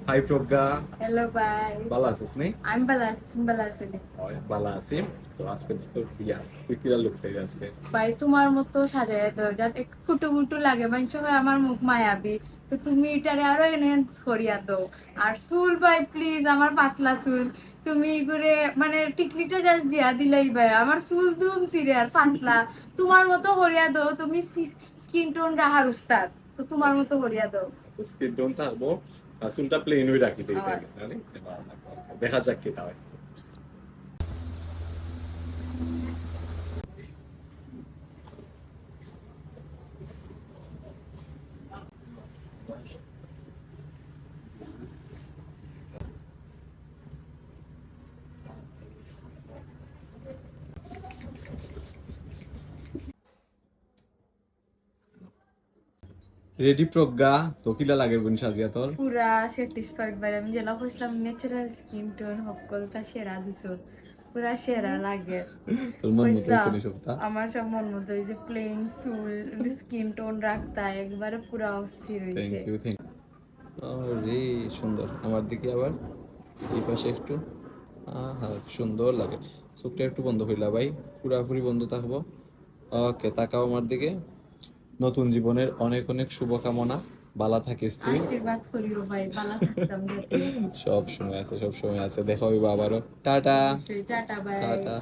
High প্রজ্ঞা, hello ভাই। ভালো আছিস নি? আমি ভালো আছি, তুমি ভালো আছো নি? ভালো আছি। তো আজকে তো বিয়া, তুই কিরা লুক চাই আজকে? ভাই তোমার মতো সাজায় দাও যাতে একটু কুটুমুটু লাগে, মানুষ হয় আমার মুখ মায়াবি। তো তুমি এটারে আরো এনহেন্স করিয়া দাও। আর চুল ভাই প্লিজ, আমার পাতলা চুল তুমি করে মানে টিকলিটা জাস্ট দিয়া দিলেই ভাই, আমার চুল দুম চিরে আর পাতলা। তোমার মতো করিয়া দাও, তুমি স্কিন টোন রাহার উস্তাদ, তো তোমার মতো করিয়া দাও। স্কিন টোন থাকবো, চুলটা প্লেন হয়ে রাখি দিই হয়। জানি। দেখা যাক কি তাই। রেডি প্রজ্ঞা, তো কিলা লাগে বোন সাজিয়া তোর? পুরা স্যাটিসফাইড ভাই, আমি যেটা কইছিলাম ন্যাচারাল স্কিন টোন সকলটা সেরা দিছো, পুরা সেরা লাগে। তোর মন মতো হয়েছে কইছিলাম নি সবটা? আমার সব মন মতো হয়েছে, প্লেন চুল স্কিন টোন রাখতা একবারে পুরা অস্থির হয়েছে। Thank you, thank you. রে সুন্দর, আমার দিকে আবার এই পাশে একটু। আহা সুন্দর লাগে। চোখটা একটু বন্ধ হইলা ভাই, পুরাপুরি বন্ধ থাকবো। ওকে, তাকাও আমার দিকে। নতুন জীবনের অনেক অনেক শুভকামনা। বালা থাকিস তুই। আশীর্বাদ করিও ভাই, ভালো থাকতাম যাতে। সব সময় আছে, সব সময় আছে। দেখা হইবো আবারও। টাটা। অবশ্যই, টাটা ভাই। টাটা।